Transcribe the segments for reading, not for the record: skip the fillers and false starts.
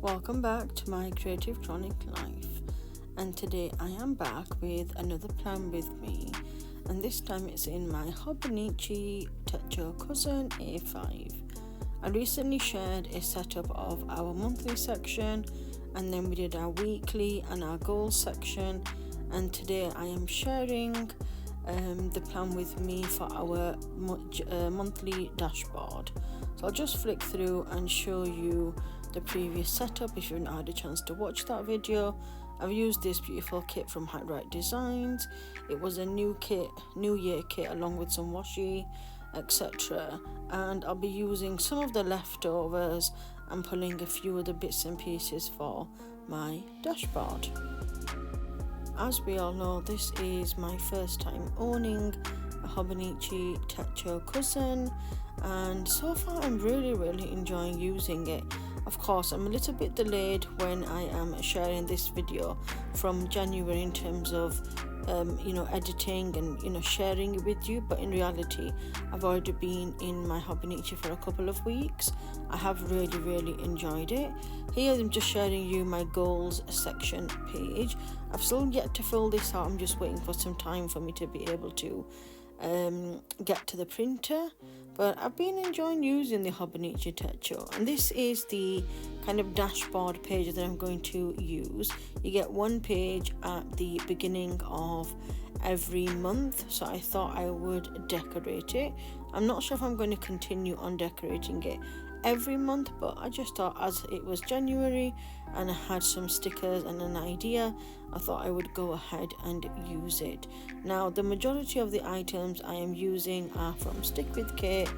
Welcome back to my Creative Chronic Life, and today I am back with another plan with me, and this time it's in my Hobonichi Techo Cousin A5. I recently shared a setup of our monthly section, and then we did our weekly and our goals section, and today I am sharing the plan with me for our monthly dashboard. So I'll just flick through and show you the previous setup if you've not had a chance to watch that video. I've used this beautiful kit from Wright Designs. It was a new year kit along with some washi, etc. And I'll be using some of the leftovers and pulling a few of the bits and pieces for my dashboard. As we all know, this is my first time owning a Hobonichi Techo Cousin, and so far I'm really enjoying using it. Of course, I'm a little bit delayed when I am sharing this video from January in terms of editing and sharing it with you, but in reality I've already been in my Hobonichi for a couple of weeks. I have really enjoyed it. Here I'm just sharing you my goals section page. I've still yet to fill this out. I'm just waiting for some time for me to be able to get to the printer, but I've been enjoying using the Hobonichi Techo, and this is the kind of dashboard page that I'm going to use. You get one page at the beginning of every month, so I thought I would decorate it. I'm not sure if I'm going to continue on decorating it every month, but I just thought, as it was January and I had some stickers and an idea, I thought I would go ahead and use it. Now, the majority of the items I am using are from Stickwithkate,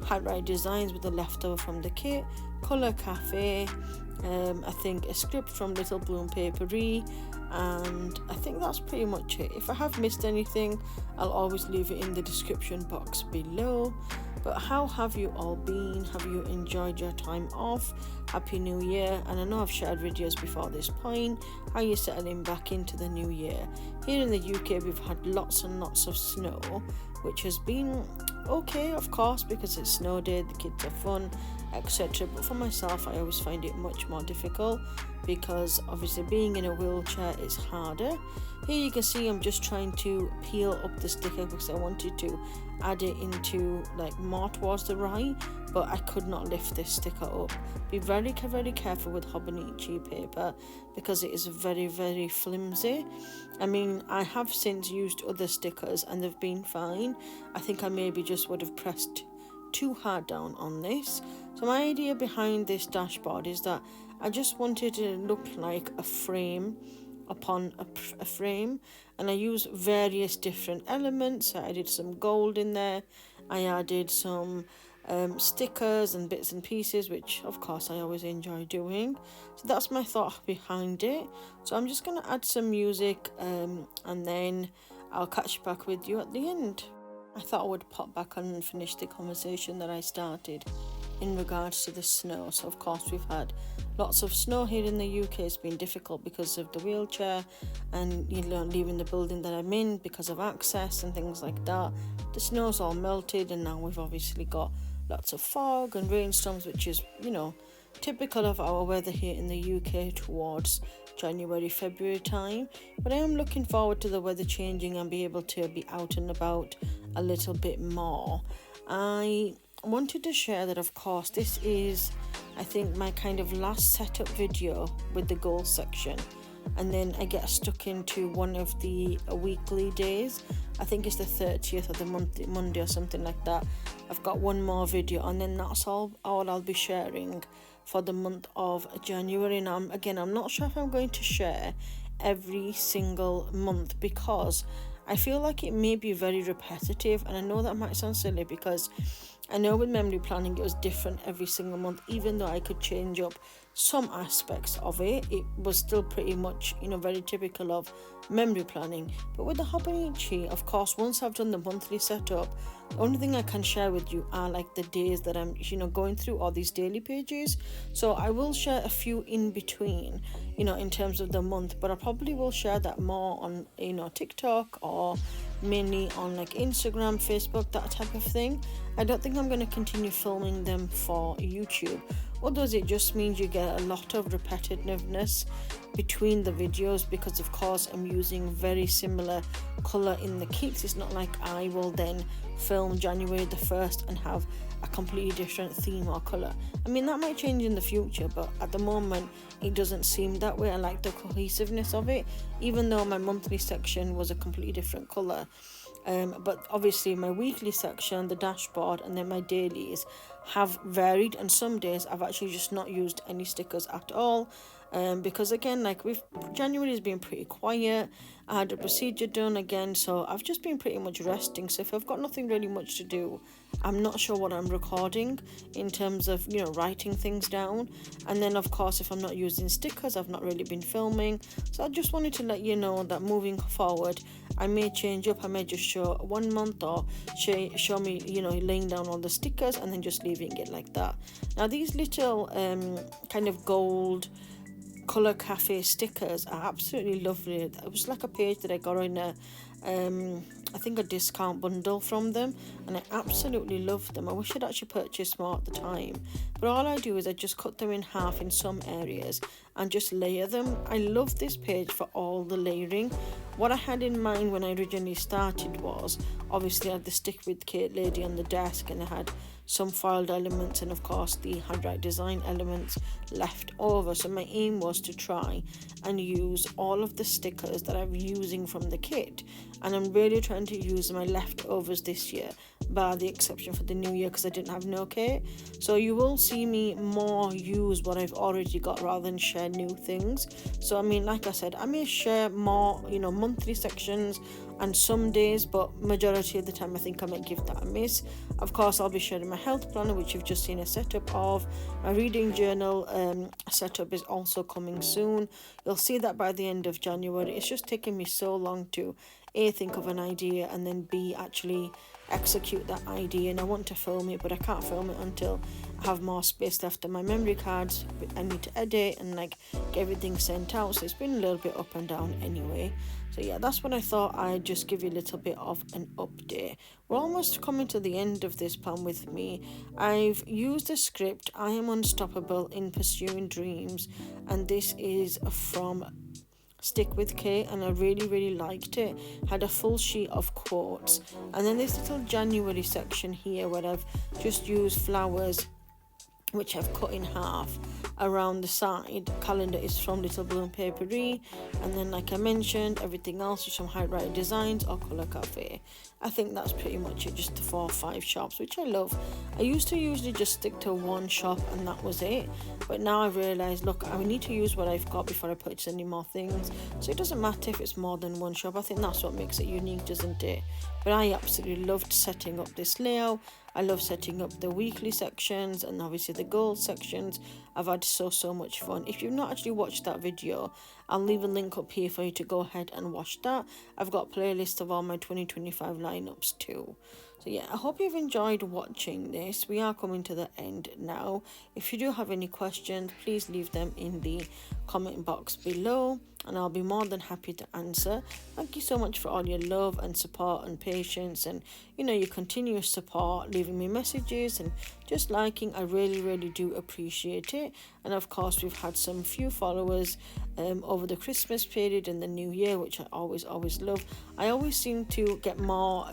Harriet Designs with the leftover from the kit, Kolourcafe, I think a script from Little Bloom Papery, and I think that's pretty much it. If I have missed anything, I'll always leave it in the description box below. But how have you all been? Have you enjoyed your time off? Happy New Year. And I know I've shared videos before this point. How are you settling back into the new year? Here in the UK, we've had lots and lots of snow, which has been okay, of course, because it's snow day, the kids are fun, etc. But for myself, I always find it much more difficult because obviously being in a wheelchair is harder. Here you can see I'm just trying to peel up the sticker because I wanted to add it into more towards the right, but I could not lift this sticker up. Be very careful with Hobonichi paper because it is very flimsy. I mean, I have since used other stickers and they've been fine. I think I maybe just would have pressed too hard down on this. So my idea behind this dashboard is that I just wanted it to look like a frame upon a frame, and I used various different elements. I added some gold in there, I added some stickers and bits and pieces, which of course I always enjoy doing. So that's my thought behind it. So I'm just going to add some music and then I'll catch back with you at the end. I thought I would pop back on and finish the conversation that I started in regards to the snow. So of course we've had lots of snow here in the UK. It's been difficult because of the wheelchair and leaving the building that I'm in because of access and things like that. The snow's all melted, and now we've obviously got lots of fog and rainstorms, which is typical of our weather here in the UK towards January, February time. But I am looking forward to the weather changing and be able to be out and about a little bit more. I wanted to share that, of course, this is, I think, my kind of last setup video with the goals section, and then I get stuck into one of the weekly days. I think it's the 30th of the month, Monday or something like that. I've got one more video, and then that's all I'll be sharing for the month of January. Now, I'm not sure if I'm going to share every single month because I feel like it may be very repetitive, and I know that might sound silly because I know with memory planning it was different every single month. Even though I could change up some aspects of it, it was still pretty much very typical of memory planning. But with the Hobonichi, of course, once I've done the monthly setup, the only thing I can share with you are the days that I'm going through all these daily pages. So I will share a few in between in terms of the month, but I probably will share that more on TikTok or mainly on like Instagram, Facebook, that type of thing. I don't think I'm going to continue filming them for YouTube. Otherwise, it just means you get a lot of repetitiveness between the videos, because of course I'm using very similar colour in the kits. It's not like I will then film January the 1st and have a completely different theme or colour. I mean, that might change in the future, but at the moment it doesn't seem that way. I like the cohesiveness of it, even though my monthly section was a completely different colour. But obviously my weekly section, the dashboard, and then my dailies have varied, and some days I've actually just not used any stickers at all, because again, like January has been pretty quiet. I had a procedure done again, so I've just been pretty much resting. So if I've got nothing really much to do, I'm not sure what I'm recording in terms of, you know, writing things down. And then of course, if I'm not using stickers, I've not really been filming. So I just wanted to let you know that moving forward, I may change up. I may just show 1 month, or show me, you know, laying down all the stickers and then just leaving it like that. Now these little kind of gold Kolourcafe stickers are absolutely lovely. It was like a page that I got in a I think a discount bundle from them, and I absolutely love them. I wish I'd actually purchased more at the time, but all I do is I just cut them in half in some areas and just layer them. I love this page for all the layering. What I had in mind when I originally started was, obviously I had the Stickwithkate lady on the desk, and I had some foiled elements and of course the handwrite design elements left over. So my aim was to try and use all of the stickers that I'm using from the kit, and I'm really trying to use my leftovers this year, bar the exception for the new year because I didn't have no kit. So you will see me more use what I've already got rather than share new things. So I mean, like I said, I may share more, you know, monthly sections and some days, but majority of the time I think I might give that a miss. Of course, I'll be sharing my health planner, which you've just seen a setup of. My reading journal setup is also coming soon. You'll see that by the end of January. It's just taken me so long to A, think of an idea, and then B, actually execute that idea. And I want to film it, but I can't film it until I have more space left on my memory cards. I need to edit and like get everything sent out, so it's been a little bit up and down anyway. So yeah, that's what I thought I'd just give you a little bit of an update. We're almost coming to the end of this plan with me. I've used the script, I am unstoppable in pursuing dreams, and this is from Stickwithkate, and I really liked it. Had a full sheet of quotes, and then this little January section here where I've just used flowers which I've cut in half around the side. Calendar is from Little Bloom Papery, and then like I mentioned, everything else is from Harriet Designs or Kolourcafe. I think that's pretty much it, just the 4 or 5 shops, which I love. I used to usually just stick to one shop and that was it, but now I've realised, look, I need to use what I've got before I purchase any more things. So it doesn't matter if it's more than one shop. I think that's what makes it unique, doesn't it? But I absolutely loved setting up this layout. I love setting up the weekly sections and obviously the gold sections. I've had so much fun. If you've not actually watched that video, I'll leave a link up here for you to go ahead and watch that. I've got playlists of all my 2025 lineups too. So yeah, I hope you've enjoyed watching this. We are coming to the end now. If you do have any questions, please leave them in the comment box below, and I'll be more than happy to answer. Thank you so much for all your love and support and patience, and you know, your continuous support, leaving me messages and just liking. I really do appreciate it. And of course, we've had some few followers over the Christmas period and the New Year, which I always love. I always seem to get more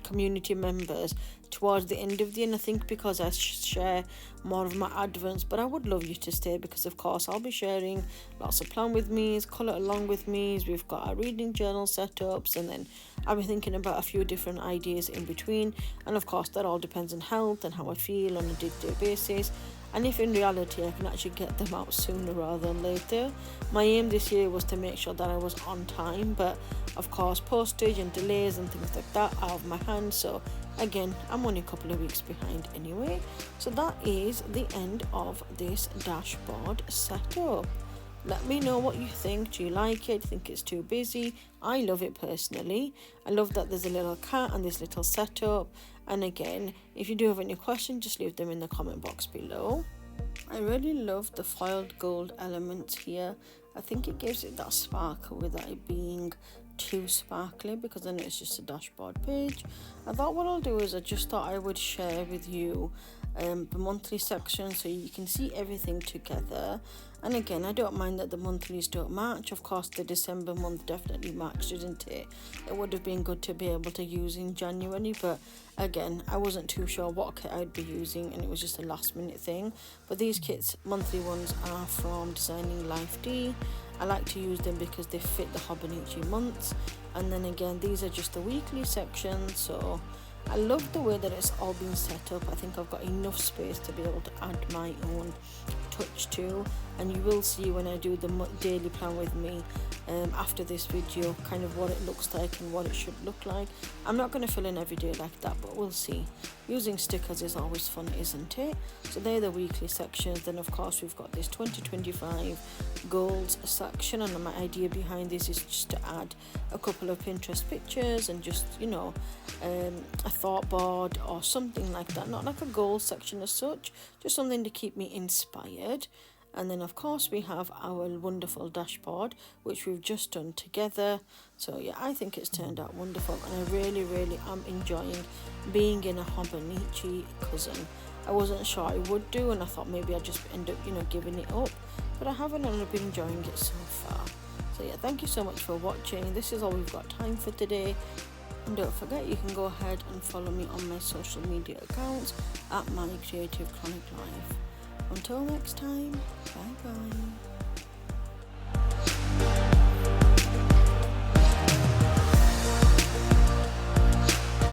community members towards the end of the year, and I think because I share more of my advents. But I would love you to stay, because of course I'll be sharing lots of plan with me's, colour along with me's. We've got our reading journal setups, and then I'll be thinking about a few different ideas in between, and of course that all depends on health and how I feel on a day-to-day basis, and if in reality I can actually get them out sooner rather than later. My aim this year was to make sure that I was on time, but of course postage and delays and things like that are out of my hands. So again, I'm only a couple of weeks behind anyway. So that is the end of this dashboard setup. Let me know what you think. Do you like it? Do you think it's too busy? I love it personally. I love that there's a little cat and this little setup. And again, if you do have any questions, just leave them in the comment box below. I really love the foiled gold elements here. I think it gives it that sparkle without it being too sparkly because then it's just a dashboard page. I thought what I'll do is I just thought I would share with you the monthly section so you can see everything together. And again, I don't mind that the monthlies don't match. Of course, the December month definitely matched, didn't it? It would have been good to be able to use in January, but again, I wasn't too sure what kit I'd be using, and it was just a last minute thing. But these kits, monthly ones, are from Designing Life D. I like to use them because they fit the Hobonichi months. And then again, these are just the weekly sections, so I love the way that it's all been set up. I think I've got enough space to be able to add my own touch to, and you will see when I do the daily plan with me after this video kind of what it looks like and what it should look like. I'm not going to fill in every day like that, but we'll see. Using stickers is always fun, isn't it? So they're the weekly sections. Then of course we've got this 2025 goals section, and my idea behind this is just to add a couple of Pinterest pictures and just, you know, a thought board or something like that. Not like a goals section as such, just something to keep me inspired. And then of course we have our wonderful dashboard, which we've just done together. So yeah, I think it's turned out wonderful, and I really am enjoying being in a Hobonichi cousin. I wasn't sure I would do, and I thought maybe I'd just end up, you know, giving it up, but I haven't, and I've been enjoying it so far. So yeah, thank you so much for watching. This is all we've got time for today. And don't forget, you can go ahead and follow me on my social media accounts at Mycreativechroniclife. Until next time, bye bye.